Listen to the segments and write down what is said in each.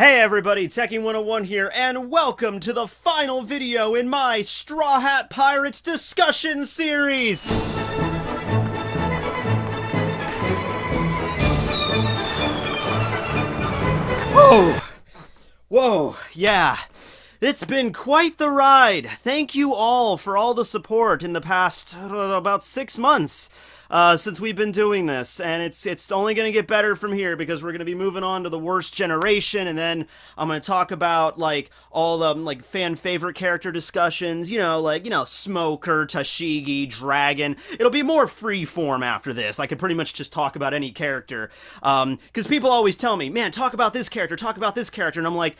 Hey everybody, Tekking101 here, and welcome to the final video in my Strawhat Pirates discussion series! Whoa, yeah. It's been quite the ride. Thank you all for all the support in the past, about 6 months. Since we've been doing this, and it's only going to get better from here because we're going to be moving on to the worst generation, and then I'm going to talk about, like, all the, like, fan favorite character discussions, Smoker, Tashigi, Dragon. It'll be more free form after this. I could pretty much just talk about any character, because people always tell me, man, talk about this character, and I'm like,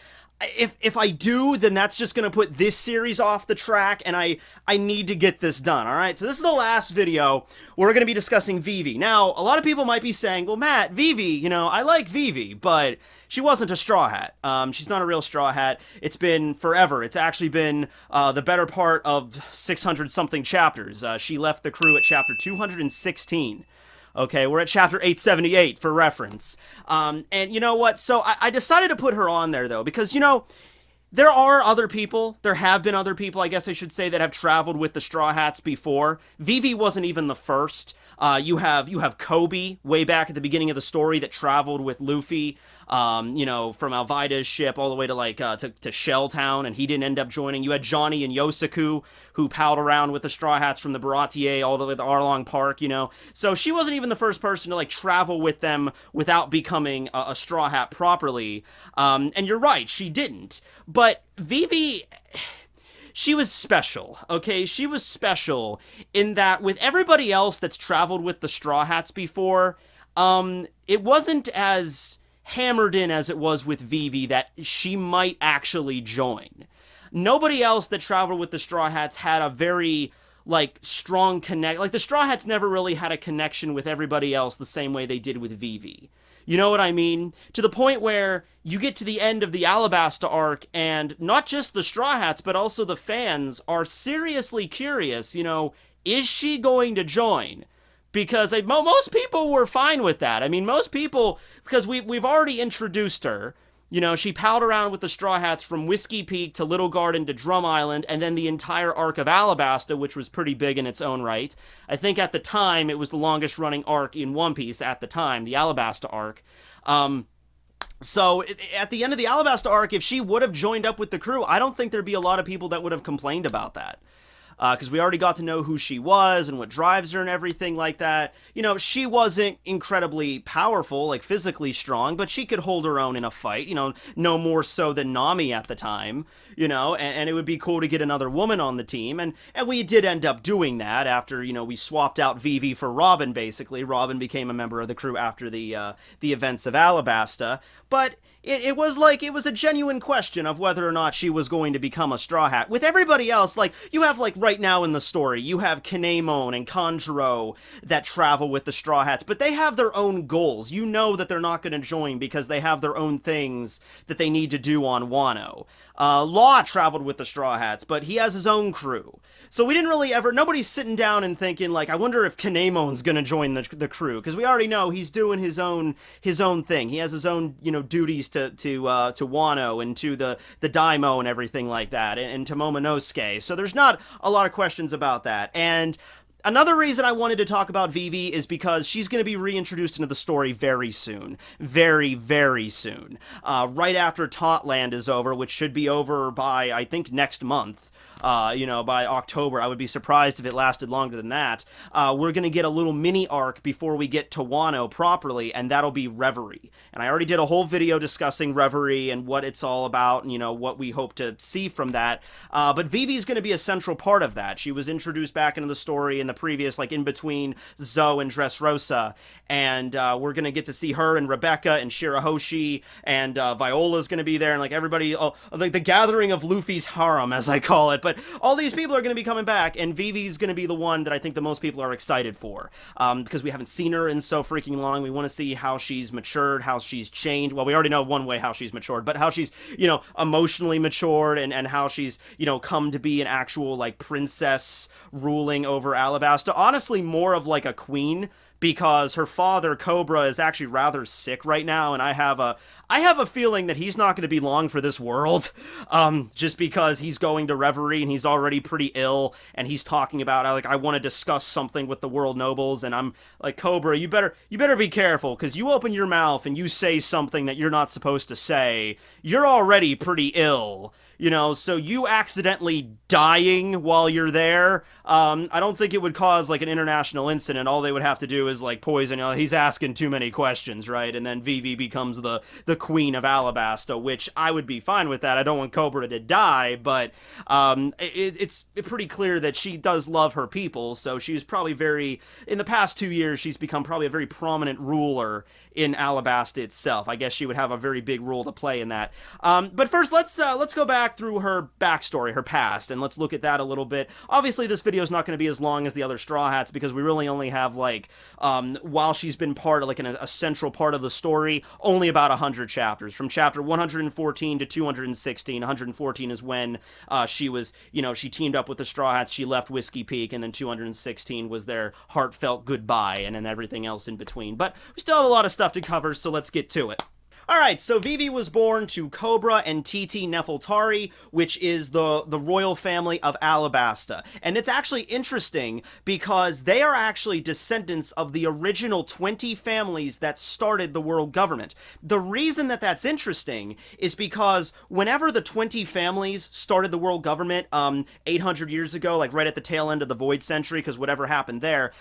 if I do, then that's just going to put this series off the track, and I need to get this done, alright? So this is the last video. We're going to be discussing VIVI. Now, a lot of people might be saying, well, Matt, VIVI, I like VIVI, but she wasn't a Straw Hat. She's not a real Straw Hat. It's been forever. It's actually been the better part of 600-something chapters. She left the crew at chapter 216. Okay, we're at chapter 878 for reference. And you know what? So I decided to put her on there, though, because, there are other people, there have been other people, I guess I should say, that have traveled with the Straw Hats before. VIVI wasn't even the first. You have Kobe, way back at the beginning of the story, that traveled with Luffy, from Alvida's ship all the way to, to Shelltown, and he didn't end up joining. You had Johnny and Yosaku, who palled around with the Straw Hats from the Baratier all the way to Arlong Park, So she wasn't even the first person to, travel with them without becoming a Straw Hat properly. And you're right, she didn't. But VIVI, she was special, okay? She was special in that with everybody else that's traveled with the Straw Hats before, it wasn't as hammered in as it was with VIVI that she might actually join. Nobody else that traveled with the Straw Hats had a very, strong connect. The Straw Hats never really had a connection with everybody else the same way they did with VIVI. You know what I mean? To the point where you get to the end of the Alabasta arc, and not just the Straw Hats, but also the fans are seriously curious, is she going to join? Because most people were fine with that. I mean, most people, because we've already introduced her. She palled around with the Straw Hats from Whiskey Peak to Little Garden to Drum Island, and then the entire arc of Alabasta, which was pretty big in its own right. I think at the time, it was the longest running arc in One Piece at the time, the Alabasta arc. So, at the end of the Alabasta arc, if she would have joined up with the crew, I don't think there'd be a lot of people that would have complained about that. Because we already got to know who she was and what drives her and everything like that. She wasn't incredibly powerful, physically strong, but she could hold her own in a fight, no more so than Nami at the time, and it would be cool to get another woman on the team, and we did end up doing that after, we swapped out VIVI for Robin, basically. Robin became a member of the crew after the events of Alabasta, but it was a genuine question of whether or not she was going to become a Straw Hat. With everybody else, you have, right now in the story, you have Kinemon and Kanjuro that travel with the Straw Hats, but they have their own goals. You know that they're not going to join because they have their own things that they need to do on Wano. Law traveled with the Straw Hats, but he has his own crew. So we didn't really nobody's sitting down and thinking, I wonder if Kinemon's gonna join the crew, because we already know he's doing his own thing. He has his own, duties to Wano and to the Daimyo and everything like that, and to Momonosuke. So there's not a lot of questions about that. And another reason I wanted to talk about VIVI is because she's going to be reintroduced into the story very soon. Very, very soon. Right after Totland is over, which should be over by, I think, next month. By October. I would be surprised if it lasted longer than that. We're going to get a little mini arc before we get to Wano properly, and that'll be Reverie. And I already did a whole video discussing Reverie and what it's all about, and, what we hope to see from that. But Vivi's going to be a central part of that. She was introduced back into the story in the previous, in between Zoe and Dressrosa, and we're going to get to see her and Rebecca and Shirahoshi, and Viola's going to be there, and, everybody, the gathering of Luffy's harem, as I call it. But all these people are going to be coming back, and Vivi's going to be the one that I think the most people are excited for, because we haven't seen her in so freaking long. We want to see how she's matured, how she's changed. Well, we already know one way how she's matured, but how she's, emotionally matured, and how she's, come to be an actual, princess ruling over Alabasta. Honestly, more of, a queen, because her father, Cobra, is actually rather sick right now, and I have a feeling that he's not going to be long for this world, just because he's going to Reverie, and he's already pretty ill, and he's talking about, like, I want to discuss something with the world nobles, and I'm like, Cobra, you better be careful, because you open your mouth and you say something that you're not supposed to say, you're already pretty ill. You know, so you accidentally dying while you're there, I don't think it would cause, like, an international incident. All they would have to do is, like, poison, you know, he's asking too many questions, right? And then Vivi becomes the queen of Alabasta, which I would be fine with that. I don't want Cobra to die, but it's pretty clear that she does love her people, so she's probably in the past 2 years, she's become probably a very prominent ruler in Alabasta itself. I guess she would have a very big role to play in that. But first, let's go back through her backstory, her past, and let's look at that a little bit. Obviously, this video is not going to be as long as the other Straw Hats because we really only have, like, while she's been part of, like, a central part of the story, only about 100 chapters. From chapter 114 to 216. 114 is when she was, you know, she teamed up with the Straw Hats, she left Whiskey Peak, and then 216 was their heartfelt goodbye, and then everything else in between. But we still have a lot of stuff to cover, so let's get to it. Alright, so Vivi was born to Cobra and Titi Nefeltari, which is the royal family of Alabasta. And it's actually interesting because they are actually descendants of the original 20 families that started the world government. The reason that that's interesting is because whenever the 20 families started the world government 800 years ago, like right at the tail end of the Void Century, because whatever happened there,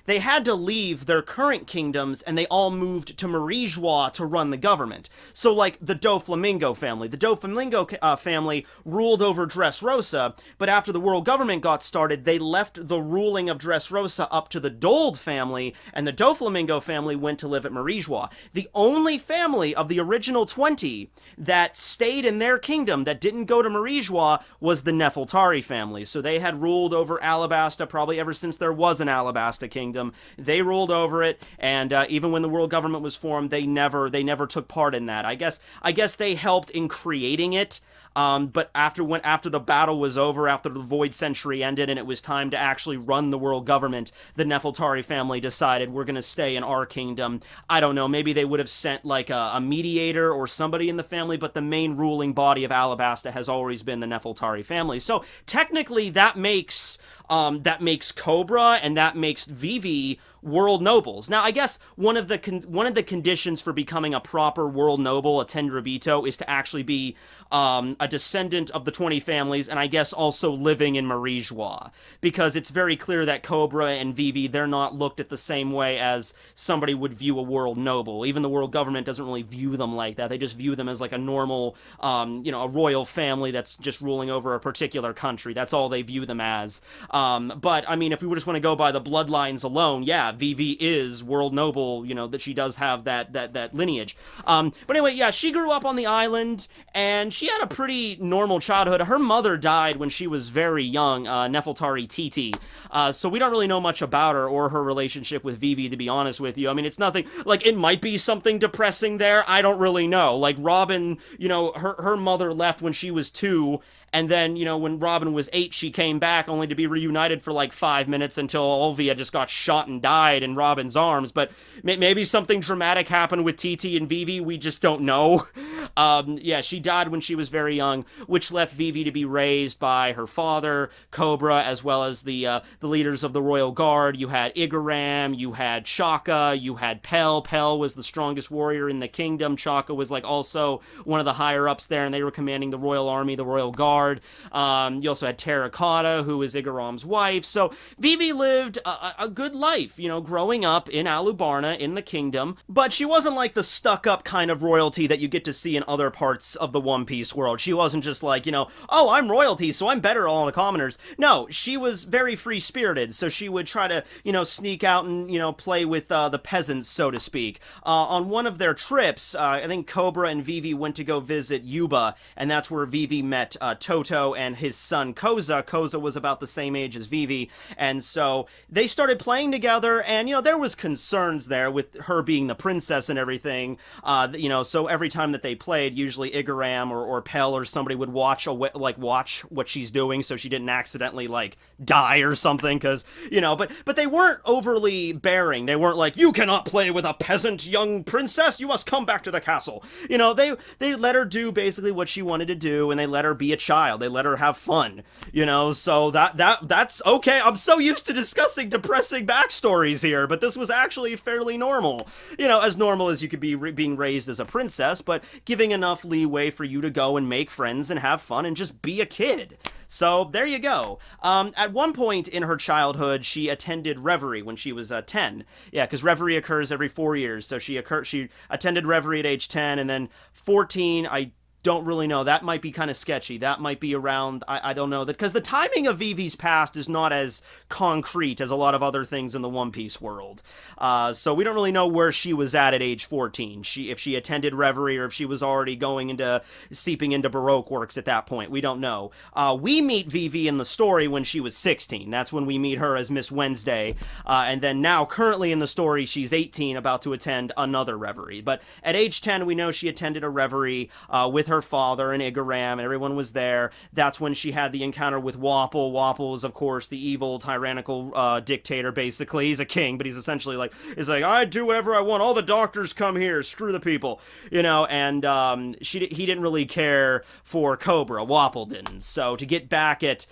they had to leave their current kingdoms and they all moved to Marijois to run the government. So, like, the Doflamingo family. The Doflamingo family ruled over Dressrosa, but after the world government got started, they left the ruling of Dressrosa up to the Dold family, and the Doflamingo family went to live at Marijois. The only family of the original 20 that stayed in their kingdom, that didn't go to Marijois, was the Nefeltari family. So they had ruled over Alabasta probably ever since there was an Alabasta kingdom. They ruled over it, and even when the world government was formed, they never took part in that. I guess they helped in creating it, but after the battle was over, after the Void Century ended and it was time to actually run the world government, the Nefeltari family decided we're gonna stay in our kingdom. I don't know, maybe they would have sent like a mediator or somebody in the family, but the main ruling body of Alabasta has always been the Nefeltari family. So technically that makes Cobra and that makes Vivi world nobles. Now, I guess one of the conditions for becoming a proper world noble, a Tenryubito, is to actually be a descendant of the 20 families, and I guess also living in Marijois, because it's very clear that Cobra and Vivi, they're not looked at the same way as somebody would view a world noble. Even the world government doesn't really view them like that. They just view them as like a normal, a royal family that's just ruling over a particular country. That's all they view them as. But, I mean, if we just want to go by the bloodlines alone, yeah, Vivi is world noble, that she does have that lineage. But anyway, yeah, she grew up on the island, and she had a pretty normal childhood. Her mother died when she was very young, Nefeltari Titi, so we don't really know much about her or her relationship with Vivi, to be honest with you. I mean, it's nothing, like, it might be something depressing there, I don't really know. Like, Robin, her mother left when she was 2, and then, when Robin was 8, she came back only to be reunited for like 5 minutes until Olvia just got shot and died in Robin's arms. But maybe something dramatic happened with Titi and Vivi, we just don't know. Yeah, she died when she was very young, which left Vivi to be raised by her father, Cobra, as well as the leaders of the Royal Guard. You had Igaram, you had Chaka, you had Pell. Pell was the strongest warrior in the kingdom. Chaka was like also one of the higher ups there, and they were commanding the Royal Army, the Royal Guard. You also had Terracotta, who was Igaram's wife. So Vivi lived a good life, growing up in Alubarna, in the kingdom. But she wasn't like the stuck-up kind of royalty that you get to see in other parts of the One Piece world. She wasn't just like, oh, I'm royalty, so I'm better than all the commoners. No, she was very free-spirited, so she would try to, sneak out and, play with the peasants, so to speak. On one of their trips, I think Cobra and Vivi went to go visit Yuba, and that's where Vivi met Toto and his son Koza. Koza was about the same age as Vivi, and so they started playing together, and, there was concerns there with her being the princess and everything, so every time that they played, usually Igaram or Pell or somebody would watch what she's doing so she didn't accidentally, die or something, because, but they weren't overly bearing. They weren't like, you cannot play with a peasant young princess, you must come back to the castle. They let her do basically what she wanted to do, and they let her be a child. They let her have fun, so that's okay. I'm so used to discussing depressing backstories here, but this was actually fairly normal. As normal as you could be being raised as a princess, but giving enough leeway for you to go and make friends and have fun and just be a kid. So there you go. At one point in her childhood, she attended Reverie when she was 10. Yeah, because Reverie occurs every 4 years. So she attended Reverie at age 10, and then 14, I don't really know. That might be kind of sketchy. That might be around, I don't know, because the timing of Vivi's past is not as concrete as a lot of other things in the One Piece world. So we don't really know where she was at age 14. If she attended Reverie or if she was already seeping into Baroque Works at that point. We don't know. We meet Vivi in the story when she was 16. That's when we meet her as Miss Wednesday. And then now, currently in the story, she's 18, about to attend another Reverie. But at age 10, we know she attended a Reverie with her father and Igaram, and everyone was there. That's when she had the encounter with Wapol. Wapol is, of course, the evil, tyrannical dictator, basically. He's a king, but he's essentially I do whatever I want. All the doctors come here. Screw the people. And he didn't really care for Cobra. Wapol didn't. So to get back at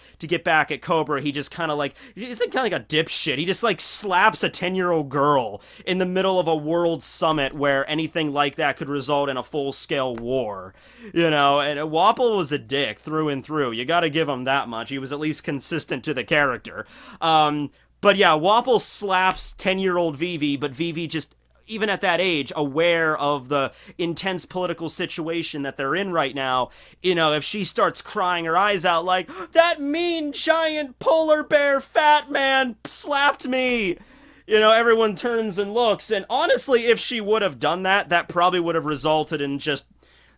Cobra, he just kind of he's kind of like a dipshit. He just slaps a 10-year-old girl in the middle of a world summit where anything like that could result in a full-scale war. And Wapol was a dick through and through. You gotta give him that much. He was at least consistent to the character. But yeah, Wapol slaps 10-year-old Vivi, but Vivi just, even at that age, aware of the intense political situation that they're in right now, if she starts crying her eyes out that mean giant polar bear fat man slapped me, everyone turns and looks. And honestly, if she would have done that, that probably would have resulted in just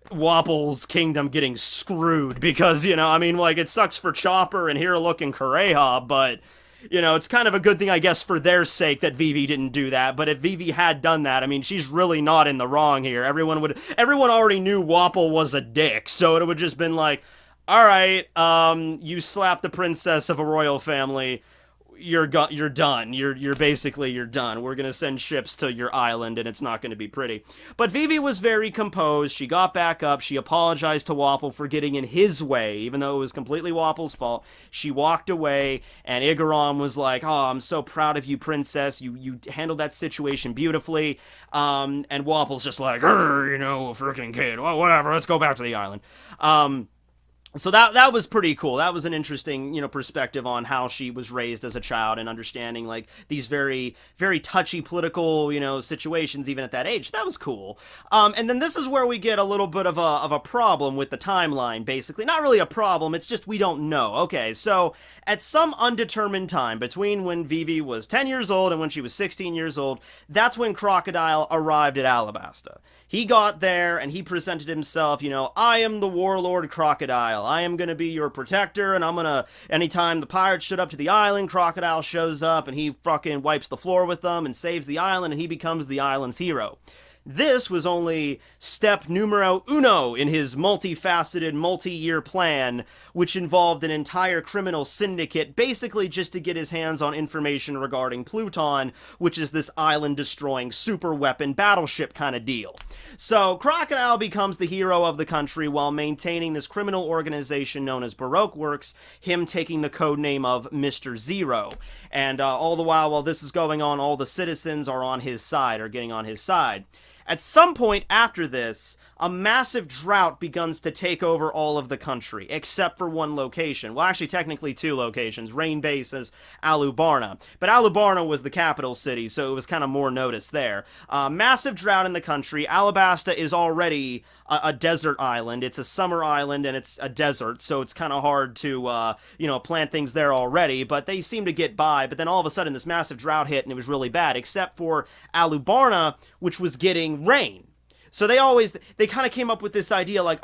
Wapol's kingdom getting screwed, because, it sucks for Chopper and Hero Look and Kureha, but, it's kind of a good thing, I guess, for their sake that Vivi didn't do that. But if Vivi had done that, she's really not in the wrong here. Everyone already knew Wapol was a dick, so it would just been alright, you slapped the princess of a royal family, you're done. You're basically done. We're gonna send ships to your island, and it's not gonna be pretty. But Vivi was very composed. She got back up. She apologized to Wapol for getting in his way, even though it was completely Wapol's fault. She walked away, and Igaram was like, "Oh, I'm so proud of you, princess. You handled that situation beautifully." And Wapol's just like, freaking kid. Well, whatever. Let's go back to the island. So that was pretty cool. That was an interesting, perspective on how she was raised as a child and understanding these very, very touchy political, situations even at that age. That was cool. And then this is where we get a little bit of a problem with the timeline, basically. Not really a problem, it's just we don't know. Okay, so at some undetermined time between when Vivi was 10 years old and when she was 16 years old, that's when Crocodile arrived at Alabasta. He got there and he presented himself, I am the warlord Crocodile. I am going to be your protector, and anytime the pirates showed up to the island, Crocodile shows up and he fucking wipes the floor with them and saves the island, and he becomes the island's hero. This was only step numero uno in his multifaceted, multi-year plan, which involved an entire criminal syndicate, basically just to get his hands on information regarding Pluton, which is this island-destroying superweapon battleship kind of deal. So, Crocodile becomes the hero of the country while maintaining this criminal organization known as Baroque Works, him taking the codename of Mr. Zero. And all the while this is going on, all the citizens are on his side, or getting on his side. At some point after this, a massive drought begins to take over all of the country, except for one location. Well, actually, technically two locations. Rain Base is Alubarna. But Alubarna was the capital city, so it was kind of more noticed there. Massive drought in the country. Alabasta is already a desert island. It's a summer island, and it's a desert, so it's kind of hard to, plant things there already, but they seem to get by. But then all of a sudden, this massive drought hit, and it was really bad, except for Alubarna, which was getting rain. So they kind of came up with this idea it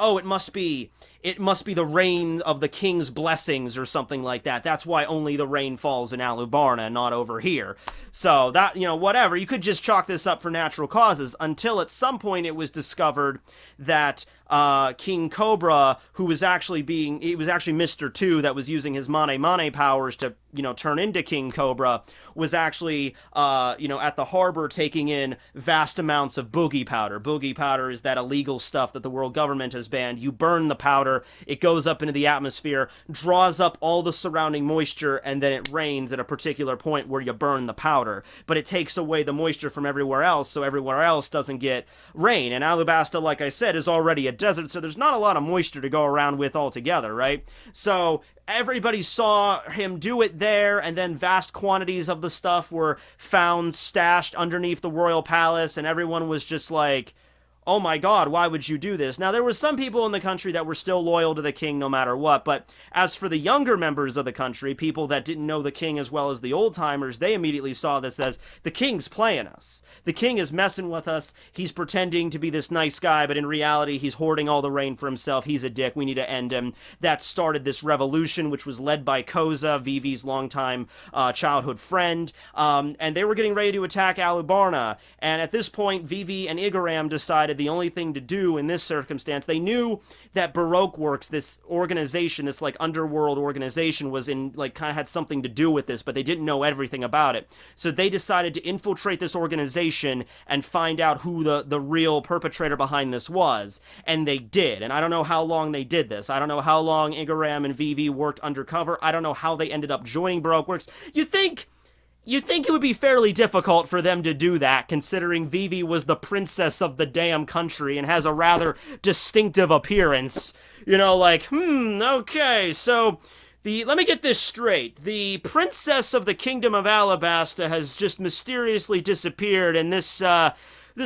it must be the rain of the king's blessings or something like that. That's why only the rain falls in Alabasta, not over here. So that, whatever. You could just chalk this up for natural causes until at some point it was discovered that King Cobra, who was actually it was actually Mr. 2 that was using his Mane Mane powers to, turn into King Cobra, was actually, at the harbor taking in vast amounts of boogie powder. Boogie powder is that illegal stuff that the world government has banned. You burn the powder, it goes up into the atmosphere, draws up all the surrounding moisture, and then it rains at a particular point where you burn the powder. But it takes away the moisture from everywhere else, so everywhere else doesn't get rain. And Alabasta, like I said, is already a desert, so there's not a lot of moisture to go around with altogether, right? So everybody saw him do it there, and then vast quantities of the stuff were found stashed underneath the royal palace, and everyone was just like, oh my god, why would you do this? Now, there were some people in the country that were still loyal to the king no matter what, but as for the younger members of the country, people that didn't know the king as well as the old-timers, they immediately saw this as, the king's playing us. The king is messing with us. He's pretending to be this nice guy, but in reality, he's hoarding all the rain for himself. He's a dick. We need to end him. That started this revolution, which was led by Koza, Vivi's longtime childhood friend, and they were getting ready to attack Alabasta, and at this point, Vivi and Igaram decided the only thing to do in this circumstance, they knew that Baroque Works, this organization, this like underworld organization, was in like kind of had something to do with this, but they didn't know everything about it. So they decided to infiltrate this organization and find out who the real perpetrator behind this was. And they did. And I don't know how long they did this. I don't know how long Igaram and Vivi worked undercover. I don't know how they ended up joining Baroque Works. You'd think it would be fairly difficult for them to do that, considering Vivi was the princess of the damn country and has a rather distinctive appearance. Okay, so let me get this straight. The princess of the kingdom of Alabasta has just mysteriously disappeared, and this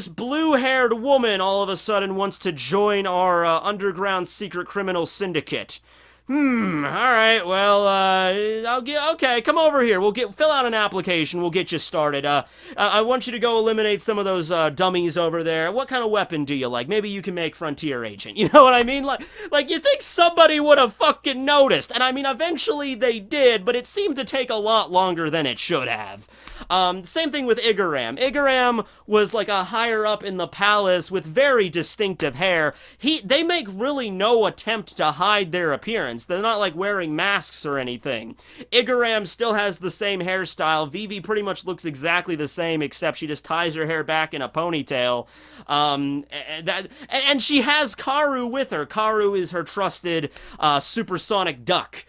blue-haired woman all of a sudden wants to join our underground secret criminal syndicate. Alright, well, okay, come over here, fill out an application, we'll get you started. I want you to go eliminate some of those, dummies over there. What kind of weapon do you like? Maybe you can make Frontier Agent, you know what I mean? Like, you think somebody would have fucking noticed, and I mean, eventually they did, but it seemed to take a lot longer than it should have. Same thing with Igaram. Igaram was like a higher up in the palace with very distinctive hair. They make really no attempt to hide their appearance. They're not like wearing masks or anything. Igaram still has the same hairstyle. Vivi pretty much looks exactly the same, except she just ties her hair back in a ponytail. And she has Karu with her. Karu is her trusted supersonic duck.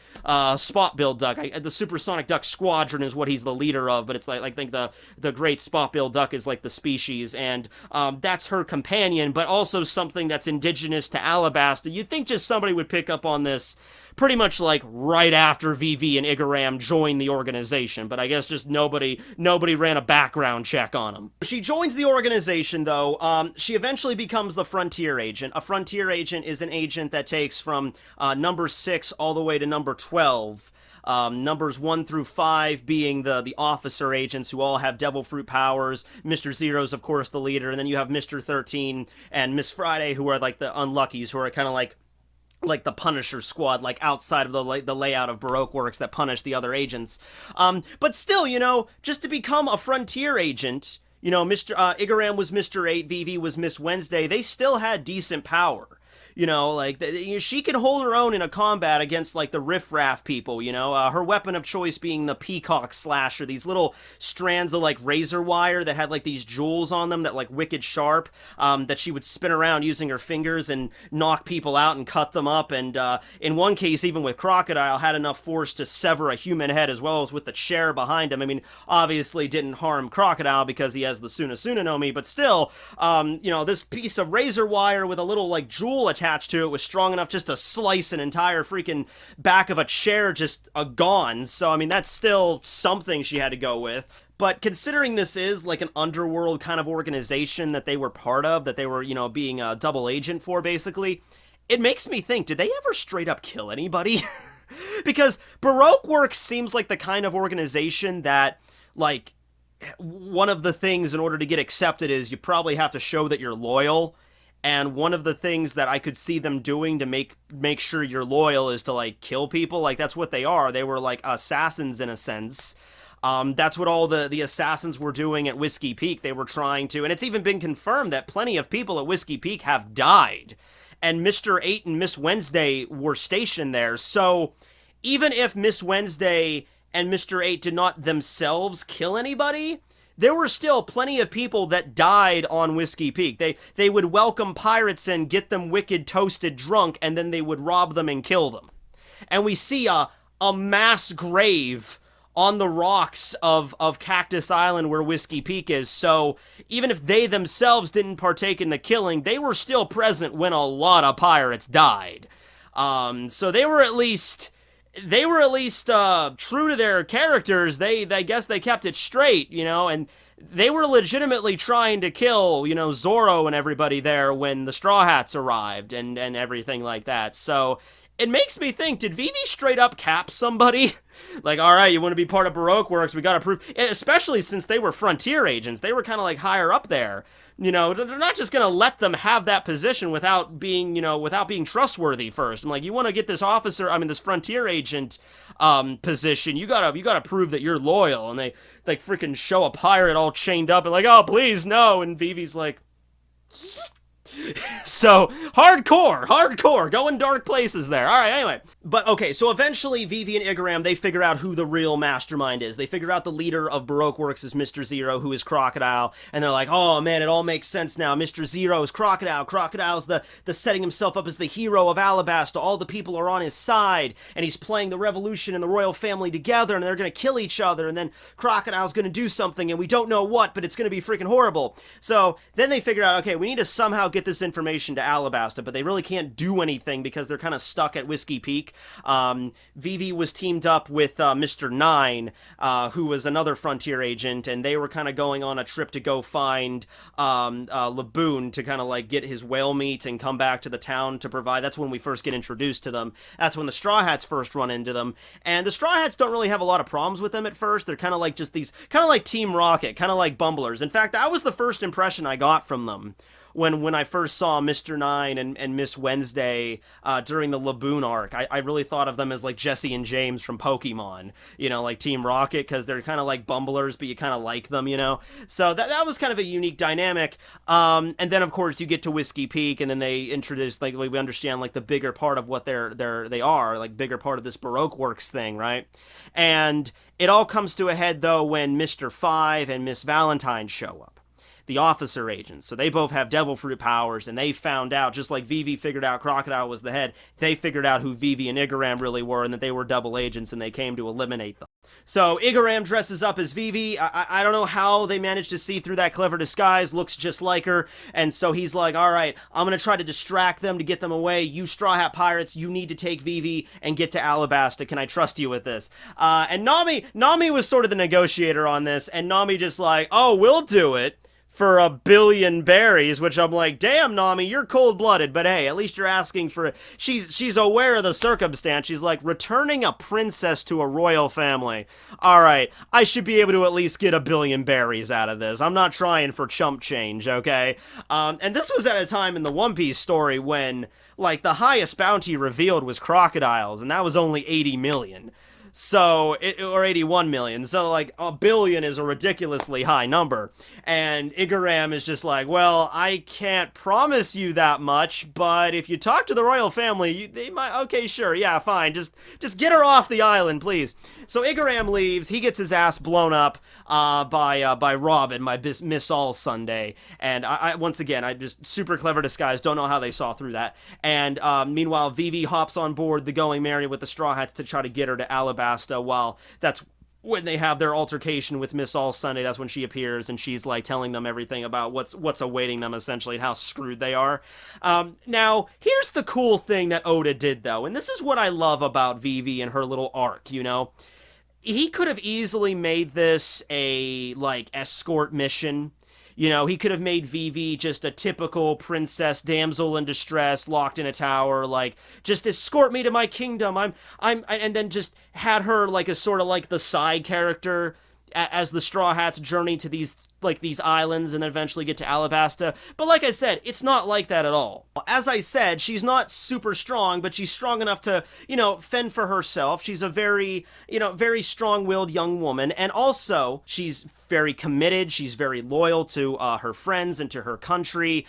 Spot-billed duck. The Supersonic Duck Squadron is what he's the leader of, but it's like I think the great spot-billed duck is like the species, and that's her companion, but also something that's indigenous to Alabasta. You'd think just somebody would pick up on this pretty much like right after Vivi and Igaram joined the organization, but I guess just nobody ran a background check on them. She joins the organization, though. She eventually becomes the Frontier Agent. A Frontier Agent is an agent that takes from number 6 all the way to number 12. Numbers 1 through 5 being the officer agents who all have devil fruit powers. Mr. Zero's, of course, the leader, and then you have Mr. 13 and Miss Friday, who are like the unluckies, who are kind of like the Punisher squad, like outside of the layout of Baroque Works that punish the other agents. But still, just to become a Frontier Agent, Mr. Igaram was Mr. 8, Vivi was Miss Wednesday, they still had decent power. She can hold her own in a combat against, like, the riffraff people, her weapon of choice being the peacock slasher, these little strands of, like, razor wire that had, like, these jewels on them that, like, wicked sharp, that she would spin around using her fingers and knock people out and cut them up, and, in one case, even with Crocodile, had enough force to sever a human head as well as with the chair behind him. I mean, obviously didn't harm Crocodile because he has the Suna no Mi, but still, this piece of razor wire with a little, like, jewel attached to it was strong enough just to slice an entire freaking back of a chair just gone. So, I mean, that's still something she had to go with. But considering this is like an underworld kind of organization that they were part of, that they were, being a double agent for, basically, it makes me think, did they ever straight up kill anybody? Because Baroque Works seems like the kind of organization that, like, one of the things in order to get accepted is you probably have to show that you're loyal. And one of the things that I could see them doing to make sure you're loyal is to, like, kill people. Like, that's what they are. They were, like, assassins in a sense. That's what all the assassins were doing at Whiskey Peak. They were trying to, and it's even been confirmed that plenty of people at Whiskey Peak have died. And Mr. 8 and Miss Wednesday were stationed there. So even if Miss Wednesday and Mr. 8 did not themselves kill anybody, there were still plenty of people that died on Whiskey Peak. They would welcome pirates and get them wicked toasted drunk, and then they would rob them and kill them. And we see a mass grave on the rocks of Cactus Island where Whiskey Peak is. So even if they themselves didn't partake in the killing, they were still present when a lot of pirates died. So they were at least true to their characters. They guess they kept it straight, you know, and they were legitimately trying to kill, you know, Zorro and everybody there when the Straw Hats arrived and everything like that. So it makes me think, did Vivi straight up cap somebody? Like, all right, you want to be part of Baroque Works, we gotta prove, especially since they were frontier agents. They were kind of like higher up there. You know, they're not just gonna let them have that position without being trustworthy first. I'm like, you want to get this this frontier agent position, you gotta prove that you're loyal. And they like freaking show a pirate all chained up and like, oh please no, and Vivi's like, so hardcore, going dark places there. All right, anyway. But okay, so eventually Vivi and Igaram, they figure out who the real mastermind is. They figure out the leader of Baroque Works is Mr. Zero, who is Crocodile, and they're like, oh man, it all makes sense now. Mr. Zero is Crocodile. Crocodile's the setting himself up as the hero of Alabasta. All the people are on his side, and he's playing the revolution and the royal family together, and they're gonna kill each other, and then Crocodile's gonna do something, and we don't know what, but it's gonna be freaking horrible. So then they figure out, okay, we need to somehow get this information to Alabasta, but they really can't do anything because they're kind of stuck at Whiskey Peak. Vivi was teamed up with Mr. 9, who was another frontier agent, and they were kind of going on a trip to go find Laboon to kind of like get his whale meat and come back to the town to provide. That's when we first get introduced to them. That's when the Straw Hats first run into them, and the Straw Hats don't really have a lot of problems with them at first. They're kind of like just these, kind of like Team Rocket, kind of like bumblers. In fact, that was the first impression I got from them when I first saw Mr. 9 and Miss Wednesday during the Laboon arc. I really thought of them as like Jesse and James from Pokemon, you know, like Team Rocket, because they're kind of like bumblers, but you kind of like them, you know? So that was kind of a unique dynamic. And then, of course, you get to Whiskey Peak, and then they introduce, like, we understand, like, the bigger part of what they are, like, bigger part of this Baroque Works thing, right? And it all comes to a head, though, when Mr. 5 and Miss Valentine show up, the officer agents. So they both have devil fruit powers, and they found out, just like Vivi figured out Crocodile was the head, they figured out who Vivi and Igaram really were, and that they were double agents, and they came to eliminate them. So Igaram dresses up as Vivi. I don't know how they managed to see through that clever disguise, looks just like her, and so he's like, all right, I'm gonna try to distract them to get them away. You Straw Hat Pirates, you need to take Vivi and get to Alabasta. Can I trust you with this? And Nami was sort of the negotiator on this, and Nami just like, oh, we'll do it for 1 billion berries, which I'm like, damn, Nami, you're cold-blooded, but hey, at least you're asking for it. She's aware of the circumstance. She's like, returning a princess to a royal family. All right, I should be able to at least get 1 billion berries out of this. I'm not trying for chump change, okay? And this was at a time in the One Piece story when, like, the highest bounty revealed was crocodiles, and that was only 80 million. So, or 81 million. So, like, 1 billion is a ridiculously high number. And Igaram is just like, well, I can't promise you that much, but if you talk to the royal family, they might, okay, sure, yeah, fine. Just get her off the island, please. So Igaram leaves. He gets his ass blown up by Robin, by Miss All Sunday. And I once again, I just super clever disguise. Don't know how they saw through that. And meanwhile, Vivi hops on board the Going Merry with the Straw Hats to try to get her to Alabasta. While that's when they have their altercation with Miss All Sunday. That's when she appears, and she's like telling them everything about what's awaiting them, essentially, and how screwed they are. Now, here's the cool thing that Oda did, though, and this is what I love about Vivi and her little arc, you know? He could have easily made this a, like, escort mission. You know, he could have made Vivi just a typical princess, damsel in distress, locked in a tower, like, just escort me to my kingdom, and then just had her, like, a sort of, like, the side character as the Straw Hats journey to these like these islands and then eventually get to Alabasta. But like I said, it's not like that at all. As I said, she's not super strong, but she's strong enough to, fend for herself. She's a very, very strong-willed young woman, and also she's very committed. She's very loyal to her friends and to her country.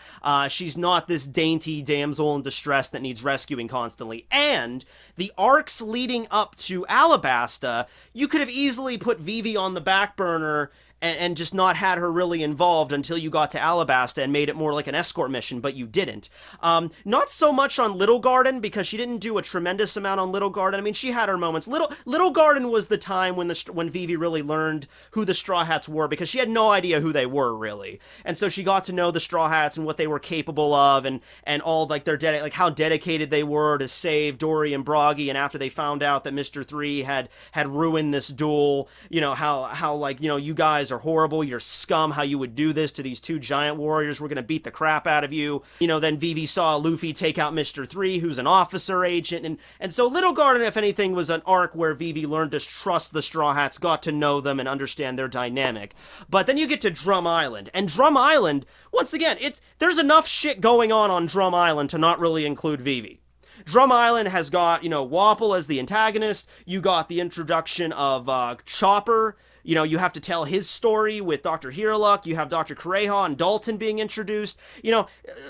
She's not this dainty damsel in distress that needs rescuing constantly. And the arcs leading up to Alabasta, you could have easily put Vivi on the back burner and just not had her really involved until you got to Alabasta and made it more like an escort mission, but you didn't. Not so much on Little Garden, because she didn't do a tremendous amount on Little Garden. I mean, she had her moments. Little Garden was the time when Vivi really learned who the Straw Hats were, because she had no idea who they were, really. And so she got to know the Straw Hats and what they were capable of, and all, like, how dedicated they were to save Dory and Broggy, and after they found out that Mr. 3 had ruined this duel, how you guys are horrible, you're scum, how you would do this to these two giant warriors, we're gonna beat the crap out of you. Then Vivi saw Luffy take out Mr. 3, who's an officer agent, and so Little Garden, if anything, was an arc where Vivi learned to trust the Straw Hats, got to know them, and understand their dynamic. But then you get to Drum Island, and Drum Island, once again, there's enough shit going on Drum Island to not really include Vivi. Drum Island has got, Wapol as the antagonist, you got the introduction of Chopper, you have to tell his story with Dr. Hiraluk, you have Dr. Kureha and Dalton being introduced.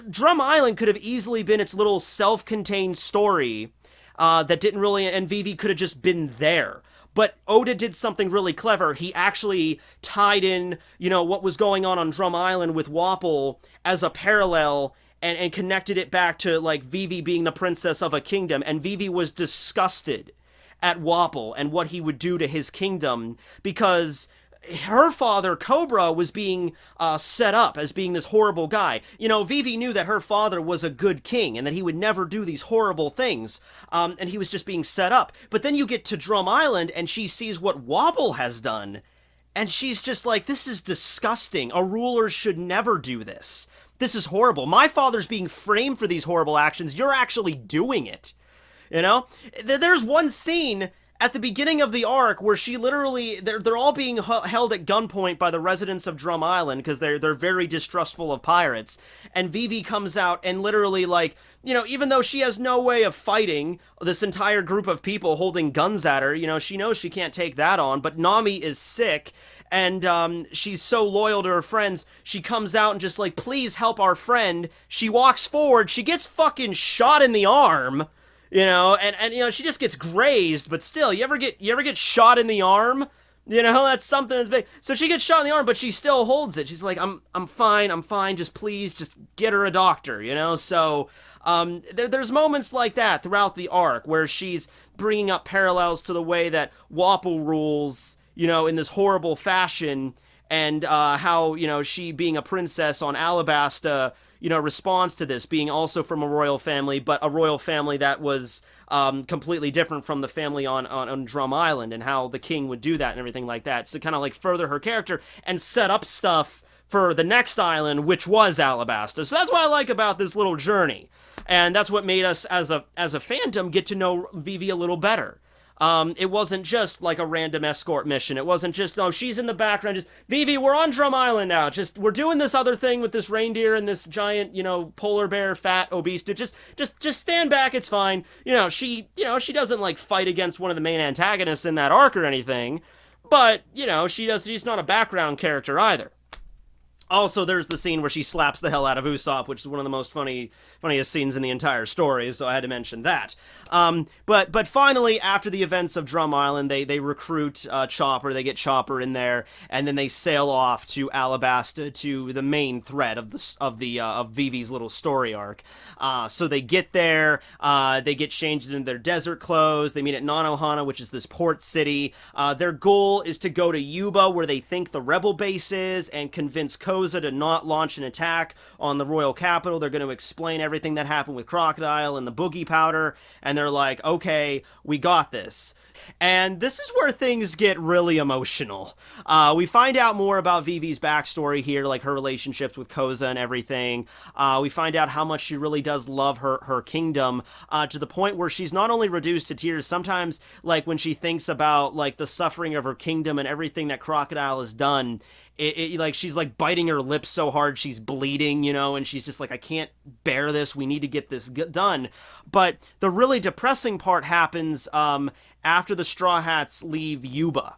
Drum Island could have easily been its little self-contained story that didn't really, and Vivi could have just been there. But Oda did something really clever. He actually tied in, what was going on Drum Island with Wapol as a parallel, and connected it back to, like, Vivi being the princess of a kingdom, and Vivi was disgusted at Wapol and what he would do to his kingdom, because her father, Cobra, was being set up as being this horrible guy. Vivi knew that her father was a good king and that he would never do these horrible things, and he was just being set up. But then you get to Drum Island, and she sees what Wapol has done, and she's just like, this is disgusting. A ruler should never do this. This is horrible. My father's being framed for these horrible actions. You're actually doing it. There's one scene at the beginning of the arc where she literally, they're all being held at gunpoint by the residents of Drum Island because they're very distrustful of pirates. And Vivi comes out and literally, like, even though she has no way of fighting this entire group of people holding guns at her, she knows she can't take that on, but Nami is sick. And she's so loyal to her friends, she comes out and just like, please help our friend. She walks forward, she gets fucking shot in the arm, and she just gets grazed, but still, you ever get shot in the arm? That's something that's big. So she gets shot in the arm, but she still holds it. She's like, I'm fine, just please, just get her a doctor, So, there's moments like that throughout the arc where she's bringing up parallels to the way that Wapol rules, in this horrible fashion, and how, she being a princess on Alabasta, responds to this, being also from a royal family, but a royal family that was completely different from the family on Drum Island, and how the king would do that and everything like that. So kind of like further her character and set up stuff for the next island, which was Alabasta. So that's what I like about this little journey. And that's what made us, as a fandom, get to know Vivi a little better. It wasn't just like a random escort mission. It wasn't just, oh, she's in the background, just, Vivi, we're on Drum Island now. Just, we're doing this other thing with this reindeer and this giant, polar bear, fat, obese dude. Just stand back, it's fine. She doesn't, like, fight against one of the main antagonists in that arc or anything. But, she's not a background character either. Also, there's the scene where she slaps the hell out of Usopp, which is one of the most funniest scenes in the entire story, so I had to mention that. But finally, after the events of Drum Island, they recruit Chopper, they get Chopper in there, and then they sail off to Alabasta, to the main thread of Vivi's little story arc. So they get there, they get changed into their desert clothes, they meet at Nanohana, which is this port city. Their goal is to go to Yuba, where they think the rebel base is, and convince Koza to not launch an attack on the royal capital. They're going to explain everything that happened with Crocodile and the boogie powder, and they're like, okay, we got this. And this is where things get really emotional. We find out more about Vivi's backstory here, like her relationships with Koza and everything. We find out how much she really does love her kingdom, to the point where she's not only reduced to tears, sometimes, like, when she thinks about, like, the suffering of her kingdom and everything that Crocodile has done, like, she's, like, biting her lips so hard she's bleeding, you know, and she's just like, I can't bear this, we need to get this done. But the really depressing part happens, after the Straw Hats leave Yuba.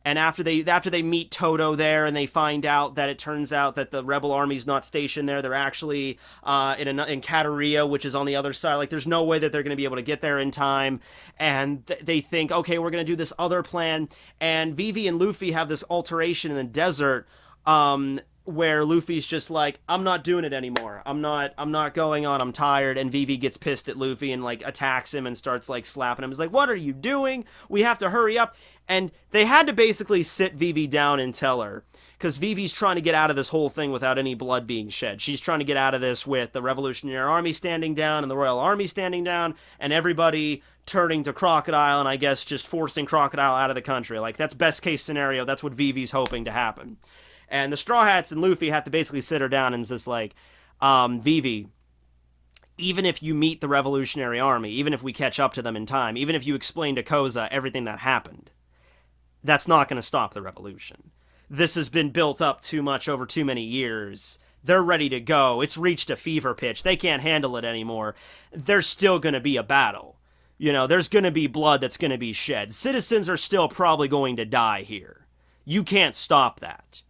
And after they meet Toto there, and they find out that it turns out that the rebel army's not stationed there, they're actually in Kataria, which is on the other side. Like, there's no way that they're going to be able to get there in time. And they think, okay, we're going to do this other plan. And Vivi and Luffy have this alteration in the desert, where Luffy's just like, I'm not doing it anymore. I'm not going on. I'm tired. And Vivi gets pissed at Luffy and, like, attacks him and starts, like, slapping him. He's like, what are you doing? We have to hurry up. And they had to basically sit Vivi down and tell her, because Vivi's trying to get out of this whole thing without any blood being shed. She's trying to get out of this with the Revolutionary Army standing down and the Royal Army standing down and everybody turning to Crocodile and, I guess, just forcing Crocodile out of the country. Like, that's best case scenario. That's what Vivi's hoping to happen. And the Straw Hats and Luffy have to basically sit her down and just like, Vivi, even if you meet the Revolutionary Army, even if we catch up to them in time, even if you explain to Koza everything that happened, that's not going to stop the revolution. This has been built up too much over too many years. They're ready to go. It's reached a fever pitch. They can't handle it anymore. There's still going to be a battle. You know, there's going to be blood that's going to be shed. Citizens are still probably going to die here. You can't stop that.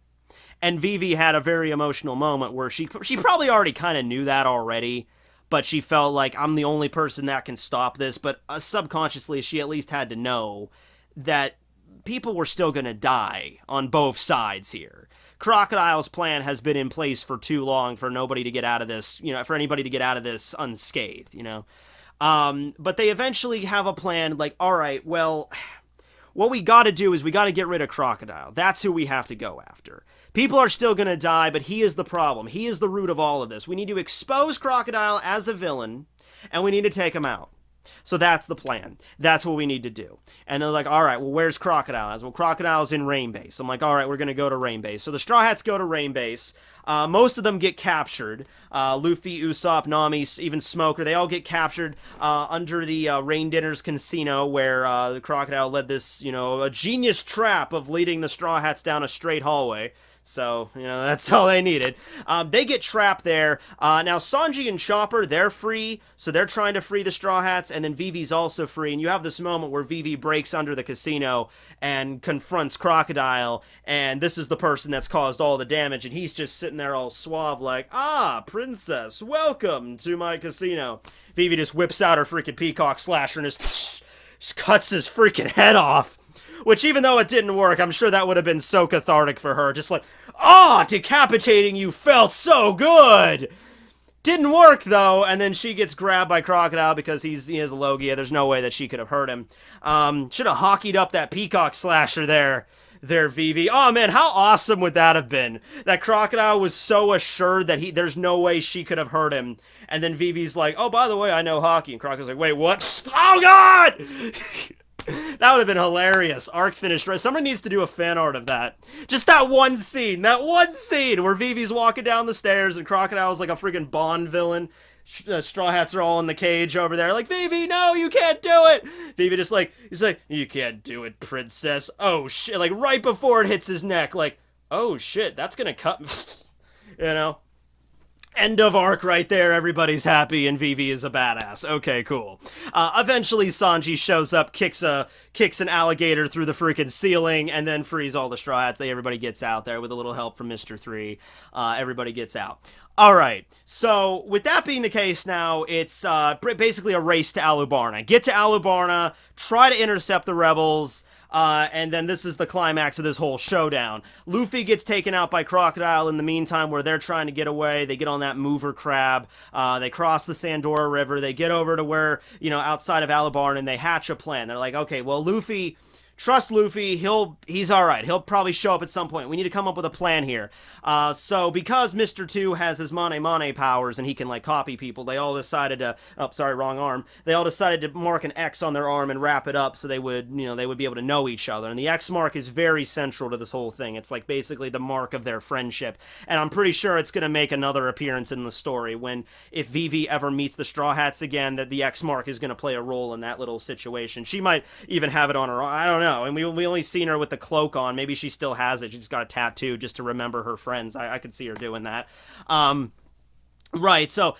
And Vivi had a very emotional moment where she probably already kind of knew that already, but she felt like, I'm the only person that can stop this. But subconsciously, she at least had to know that people were still going to die on both sides here. Crocodile's plan has been in place for too long for nobody to get out of this, you know, for anybody to get out of this unscathed, you know. But they eventually have a plan, like, all right, well, what we got to do is we got to get rid of Crocodile. That's who we have to go after. People are still going to die, but he is the problem. He is the root of all of this. We need to expose Crocodile as a villain, and we need to take him out. So that's the plan. That's what we need to do. And they're like, all right, well, where's Crocodile? Well, Crocodile's in Rain Base. I'm like, all right, we're going to go to Rain Base. So the Straw Hats go to Rain Base. Most of them get captured. Luffy, Usopp, Nami, even Smoker, they all get captured under the Rain Dinner's casino, where the Crocodile led this, you know, a genius trap of leading the Straw Hats down a straight hallway. So, you know, that's all they needed. They get trapped there. Now, Sanji and Chopper, they're free, so they're trying to free the Straw Hats, and then Vivi's also free. And you have this moment where Vivi breaks under the casino and confronts Crocodile, and this is the person that's caused all the damage, and he's just sitting there all suave like, ah, princess, welcome to my casino. Vivi just whips out her freaking peacock slasher and just cuts his freaking head off. Which, even though it didn't work, I'm sure that would have been so cathartic for her. Just like, decapitating you felt so good! Didn't work, though, and then she gets grabbed by Crocodile because he has a Logia. There's no way that she could have hurt him. Should have hockeyed up that peacock slasher there, Vivi. Oh, man, how awesome would that have been? That Crocodile was so assured that there's no way she could have hurt him. And then Vivi's like, oh, by the way, I know hockey. And Crocodile's like, wait, what? Oh, God! That would have been hilarious. Arc finished right. Somebody needs to do a fan art of that. Just that one scene where Vivi's walking down the stairs and Crocodile's like a freaking Bond villain. Straw Hats are all in the cage over there like, Vivi, no, you can't do it. Vivi just like, he's like, you can't do it, princess. Oh, shit. Like, right before it hits his neck, like, oh, shit, that's gonna cut me. You know? End of arc right there. Everybody's happy, and Vivi is a badass. Okay, cool. Eventually, Sanji shows up, kicks an alligator through the freaking ceiling, and then frees all the Straw Hats. Everybody gets out there with a little help from Mr. 3. Everybody gets out. All right. So, with that being the case now, it's basically a race to Alubarna. Get to Alubarna, try to intercept the rebels. And then this is the climax of this whole showdown. Luffy gets taken out by Crocodile in the meantime, where they're trying to get away. They get on that mover crab. They cross the Sandora River. They get over to where, you know, outside of Alubarn, and they hatch a plan. They're like, okay, well, Luffy trust Luffy. He's all right. He'll probably show up at some point. We need to come up with a plan here. So because Mr. 2 has his Mane powers and he can like copy people, they all decided to. Oh, sorry, wrong arm. They all decided to mark an X on their arm and wrap it up so they would be able to know each other. And the X mark is very central to this whole thing. It's like basically the mark of their friendship. And I'm pretty sure it's gonna make another appearance in the story when if Vivi ever meets the Straw Hats again, that the X mark is gonna play a role in that little situation. She might even have it on her arm. I don't know. And we only seen her with the cloak on. Maybe she still has it. She's got a tattoo just to remember her friends. I could see her doing that. Right, so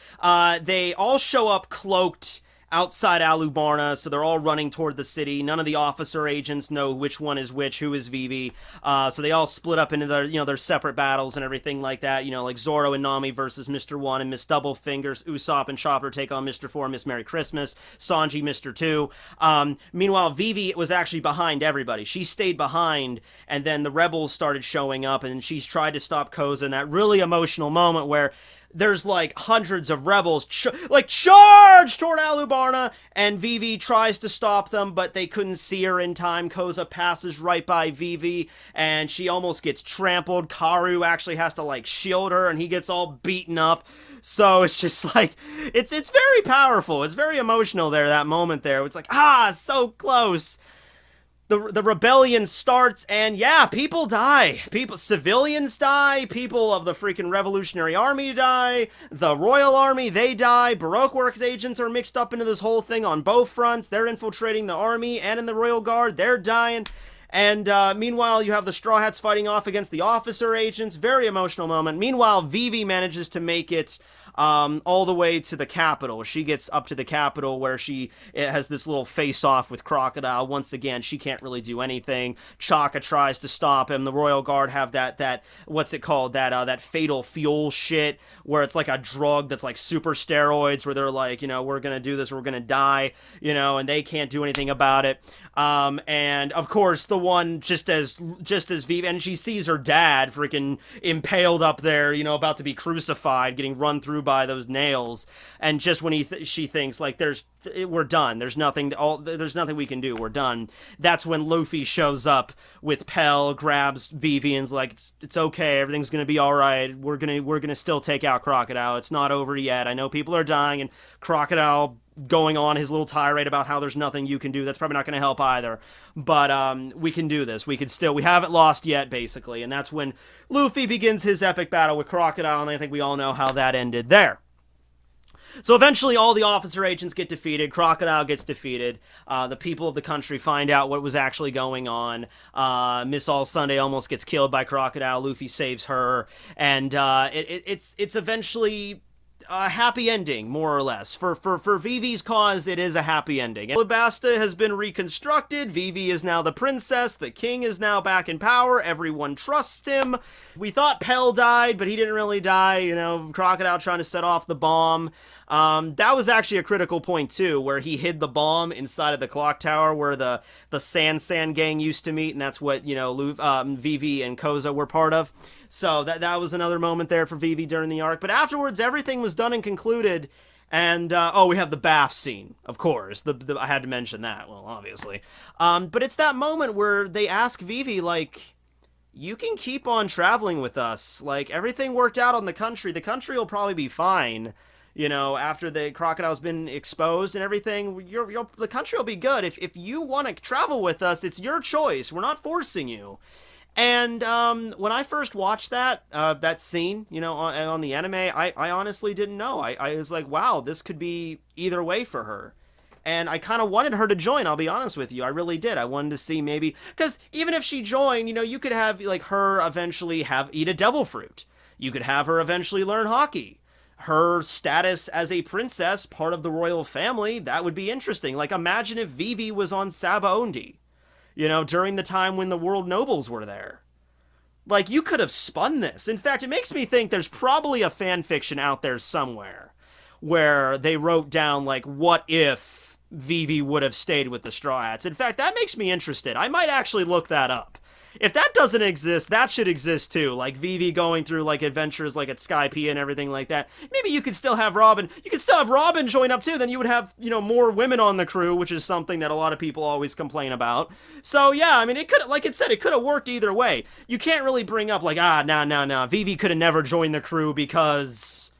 they all show up cloaked outside Alabasta, so they're all running toward the city. None of the officer agents know which one is which, who is Vivi. So they all split up into their separate battles and everything like that. Like Zoro and Nami versus Mr. 1 and Miss Double Fingers. Usopp and Chopper take on Mr. 4 and Miss Merry Christmas. Sanji, Mr. 2. Meanwhile, Vivi was actually behind everybody. She stayed behind, and then the rebels started showing up, and she's tried to stop Koza in that really emotional moment where there's like hundreds of rebels charge toward Alabasta, and Vivi tries to stop them, but they couldn't see her in time. Koza passes right by Vivi, and she almost gets trampled. Karu actually has to like shield her, and he gets all beaten up. So it's just like, it's very powerful. It's very emotional there, that moment there. It's like, so close. The rebellion starts, and yeah, people die. Civilians die. People of the freaking Revolutionary Army die. The Royal Army, they die. Baroque Works agents are mixed up into this whole thing on both fronts. They're infiltrating the army and in the Royal Guard. They're dying. And meanwhile, you have the Straw Hats fighting off against the officer agents. Very emotional moment. Meanwhile, Vivi manages to make it all the way to the capital. She gets up to the capital where she has this little face-off with Crocodile. Once again, she can't really do anything. Chaka tries to stop him. The Royal Guard have that what's it called? That fatal fuel shit where it's like a drug that's like super steroids where they're like, we're gonna do this, we're gonna die, and they can't do anything about it. And of course, the one just as Vivi, and she sees her dad freaking impaled up there, about to be crucified, getting run through by those nails, and just when she thinks like we're done, there's nothing we can do, we're done. That's when Luffy shows up with Pell, grabs Vivi, and's like, it's okay, everything's gonna be all right. We're gonna still take out Crocodile. It's not over yet. I know people are dying, and Crocodile going on his little tirade about how there's nothing you can do. That's probably not going to help either. But we can do this. We haven't lost yet, basically. And that's when Luffy begins his epic battle with Crocodile, and I think we all know how that ended there. So eventually all the officer agents get defeated. Crocodile gets defeated. The people of the country find out what was actually going on. Miss All Sunday almost gets killed by Crocodile. Luffy saves her. And it's eventually a happy ending, more or less. For Vivi's cause, it is a happy ending. Alabasta has been reconstructed. Vivi is now the princess. The king is now back in power. Everyone trusts him. We thought Pell died, but he didn't really die. Crocodile trying to set off the bomb. That was actually a critical point too, where he hid the bomb inside of the clock tower where the San gang used to meet, and that's what, Vivi and Koza were part of. So that was another moment there for Vivi during the arc. But afterwards, everything was done and concluded. And, we have the bath scene, of course. I had to mention that, well, obviously. But it's that moment where they ask Vivi, like, you can keep on traveling with us. Like, everything worked out on the country. The country will probably be fine. After the Crocodile's been exposed and everything, the country will be good. If you want to travel with us, it's your choice. We're not forcing you. And when I first watched that scene, on the anime, I honestly didn't know. I was like, wow, this could be either way for her. And I kind of wanted her to join, I'll be honest with you. I really did. I wanted to see maybe, because even if she joined, you could have like her eventually eat a devil fruit. You could have her eventually learn hockey. Her status as a princess, part of the royal family, that would be interesting. Like, imagine if Vivi was on Sabaody, during the time when the world nobles were there. Like, you could have spun this. In fact, it makes me think there's probably a fan fiction out there somewhere where they wrote down, like, what if Vivi would have stayed with the Straw Hats. In fact, that makes me interested. I might actually look that up if that doesn't exist, that should exist too. Like Vivi going through like adventures like at Skypiea and everything like that. Maybe you could still have Robin. You could still have Robin join up too. Then you would have, you know, more women on the crew, which is something that a lot of people always complain about. So yeah, I mean, it could, like it said, it could have worked either way. You can't really bring up like, no. Vivi could have never joined the crew because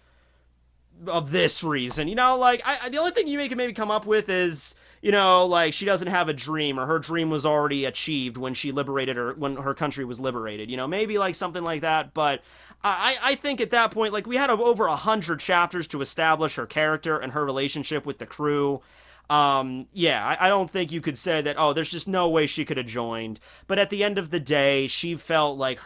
of this reason. You know, like the only thing you can maybe come up with is, you know, like she doesn't have a dream, or her dream was already achieved when she liberated her, when her country was liberated. You know, maybe like something like that. But I think at that point, like we had over 100 chapters to establish her character and her relationship with the crew. Yeah, I don't think you could say that, oh, there's just no way she could have joined. But at the end of the day, she felt like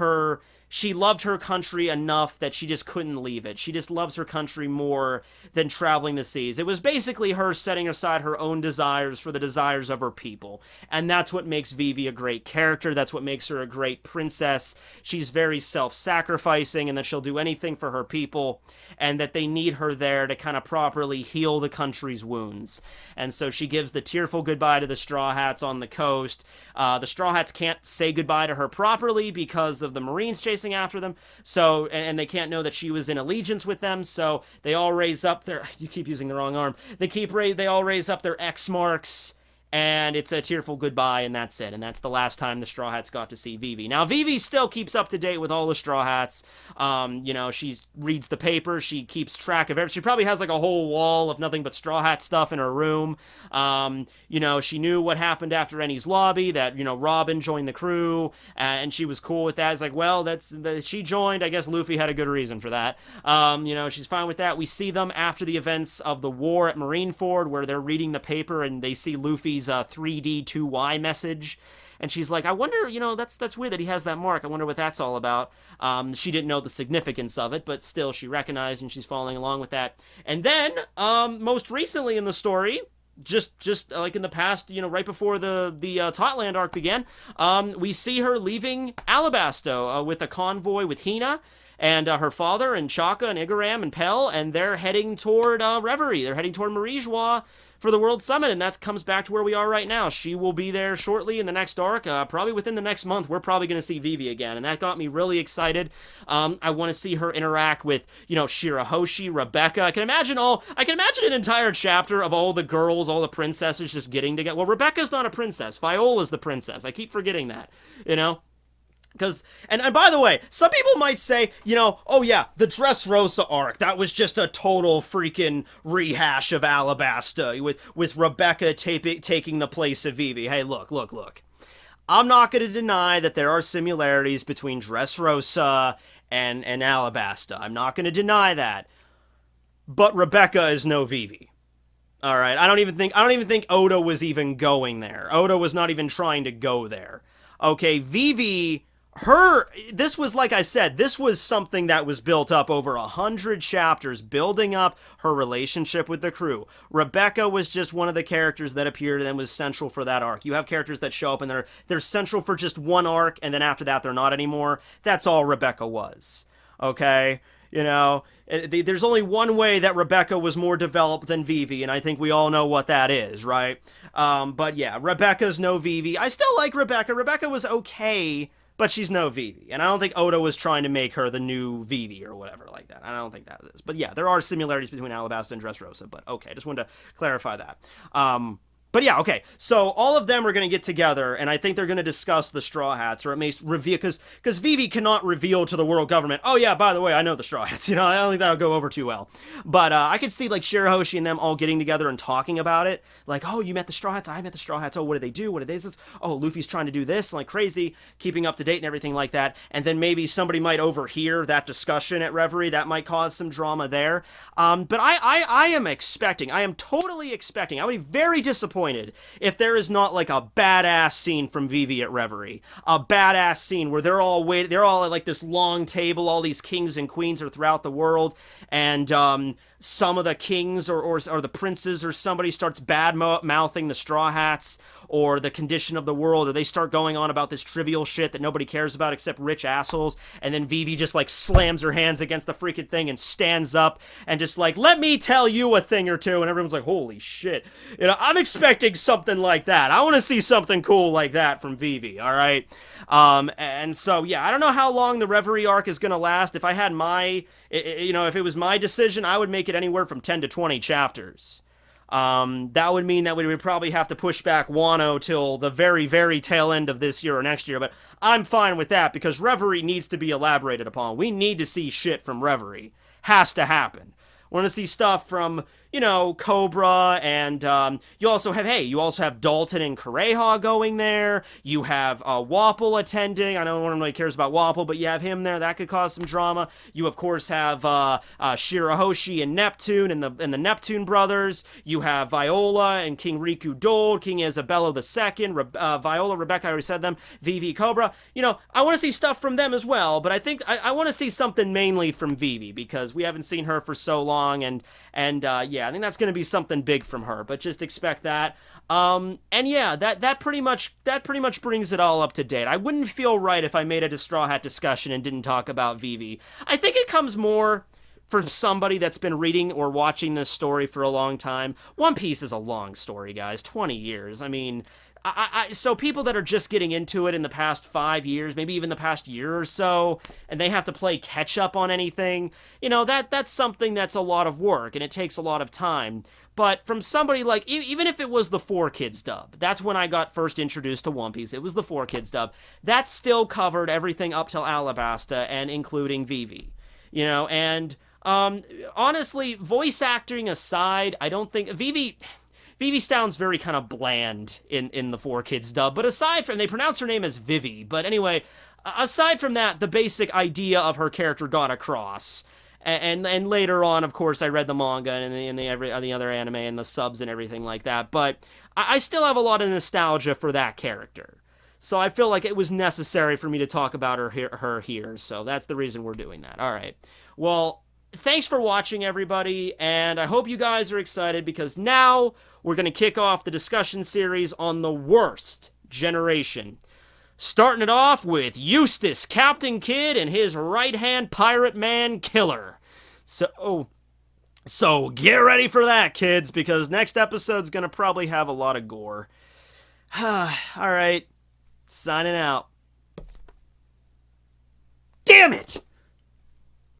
she loved her country enough that she just couldn't leave it. She just loves her country more than traveling the seas. It was basically her setting aside her own desires for the desires of her people. And that's what makes Vivi a great character. That's what makes her a great princess. She's very self-sacrificing, and that she'll do anything for her people, and that they need her there to kind of properly heal the country's wounds. And so she gives the tearful goodbye to the Straw Hats on the coast. The Straw Hats can't say goodbye to her properly because of the Marines chasing after them, so and they can't know that she was in allegiance with them, so they all raise up their, you keep using the wrong arm, they all raise up their X marks, and it's a tearful goodbye, and that's it. And that's the last time the Straw Hats got to see Vivi. Now, Vivi still keeps up to date with all the Straw Hats. You know, she reads the paper, she keeps track of everything. She probably has like a whole wall of nothing but Straw Hat stuff in her room. You know, she knew what happened after Ennie's lobby, that, you know, Robin joined the crew, and she was cool with that. It's like, well, she joined. I guess Luffy had a good reason for that. You know, she's fine with that. We see them after the events of the war at Marineford, where they're reading the paper and they see Luffy's 3D 2Y message, and she's like, I wonder, you know, that's weird that he has that mark. I wonder what that's all about. She didn't know the significance of it, but still she recognized, and she's following along with that. And then most recently in the story, just like in the past, you know, right before the Totland arc began, we see her leaving Alabasta with a convoy with Hina and her father and Chaka and Igaram and Pell, and they're heading toward Reverie. They're heading toward Marie-Joie for the World Summit, and that comes back to where we are right now. She will be there shortly in the next arc, probably within the next month. We're probably going to see Vivi again, and that got me really excited. I want to see her interact with, you know, Shirahoshi, Rebecca. I can imagine an entire chapter of all the girls, all the princesses just getting together. Well, Rebecca's not a princess. Viola's the princess. I keep forgetting that, you know? Because, and by the way, some people might say, you know, oh yeah, the Dressrosa arc, that was just a total freaking rehash of Alabasta with Rebecca taking the place of Vivi. Hey, look. I'm not going to deny that there are similarities between Dressrosa and Alabasta. I'm not going to deny that. But Rebecca is no Vivi. All right, I don't even think Oda was even going there. Oda was not even trying to go there. Okay, Vivi, this was, like I said, this was something that was built up over 100 chapters, building up her relationship with the crew. Rebecca was just one of the characters that appeared and was central for that arc. You have characters that show up and they're central for just one arc, and then after that they're not anymore. That's all Rebecca was. Okay? You know, there's only one way that Rebecca was more developed than Vivi, and I think we all know what that is, right? But yeah, Rebecca's no Vivi. I still like Rebecca. Rebecca was okay, but she's no Vivi. And I don't think Oda was trying to make her the new Vivi or whatever like that. I don't think that is. But yeah, there are similarities between Alabasta and Dressrosa, but okay, just wanted to clarify that. But yeah, okay, so all of them are going to get together, and I think they're going to discuss the Straw Hats, or at least reveal, because Vivi cannot reveal to the world government, oh yeah, by the way, I know the Straw Hats, you know, I don't think that'll go over too well. But I could see, like, Shirahoshi and them all getting together and talking about it, like, oh, you met the Straw Hats, I met the Straw Hats, oh, what did they do, what did they do, oh, Luffy's trying to do this, like, crazy, keeping up to date and everything like that, and then maybe somebody might overhear that discussion at Reverie, that might cause some drama there. But I am totally expecting, I would be very disappointed if there is not like a badass scene from Vivi at Reverie. A badass scene where they're all at like this long table, all these kings and queens are throughout the world, and some of the kings or the princes or somebody starts bad-mouthing the Straw Hats, or the condition of the world, or they start going on about this trivial shit that nobody cares about except rich assholes, and then Vivi just like slams her hands against the freaking thing and stands up and just like, let me tell you a thing or two, and everyone's like, holy shit. I'm expecting something like that. I want to see something cool like that from Vivi, alright? And so, yeah, I don't know how long the Reverie arc is gonna last. If I had if it was my decision, I would make it anywhere from 10 to 20 chapters. That would mean that we would probably have to push back Wano till the very, very tail end of this year or next year, but I'm fine with that because Reverie needs to be elaborated upon. We need to see shit from Reverie. Has to happen. Want to see stuff from, Cobra, and you also have Dalton and Kureha going there. You have Wapple attending. I know no one really cares about Wapple, but you have him there. That could cause some drama. You, of course, have Shirahoshi and Neptune and the Neptune brothers. You have Viola and King Riku Dole, King Isabella II, Viola, Rebecca, I already said them, Vivi, Cobra. I want to see stuff from them as well, but I think I want to see something mainly from Vivi because we haven't seen her for so long, and yeah, I think that's going to be something big from her, but just expect that. And yeah, that pretty much brings it all up to date. I wouldn't feel right if I made a Strawhat discussion and didn't talk about Vivi. I think it comes more for somebody that's been reading or watching this story for a long time. One Piece is a long story, guys. 20 years. I mean, so people that are just getting into it in the past 5 years, maybe even the past year or so, and they have to play catch up on anything, that's something that's a lot of work, and it takes a lot of time. But from somebody like, even if it was the 4Kids dub, that's when I got first introduced to One Piece, it was the 4Kids dub, that still covered everything up till Alabasta, and including Vivi. And honestly, voice acting aside, I don't think, Vivi sounds very kind of bland in the 4Kids dub, but aside from, they pronounce her name as Vivi, but anyway, aside from that, the basic idea of her character got across. And later on, of course, I read the manga and the other anime and the subs and everything like that, but I still have a lot of nostalgia for that character. So I feel like it was necessary for me to talk about her here, so that's the reason we're doing that. All right. Well, thanks for watching, everybody, and I hope you guys are excited because now we're going to kick off the discussion series on the worst generation. Starting it off with Eustace, Captain Kidd, and his right-hand pirate man, Killer. So get ready for that, kids, because next episode's going to probably have a lot of gore. All right, signing out. Damn it!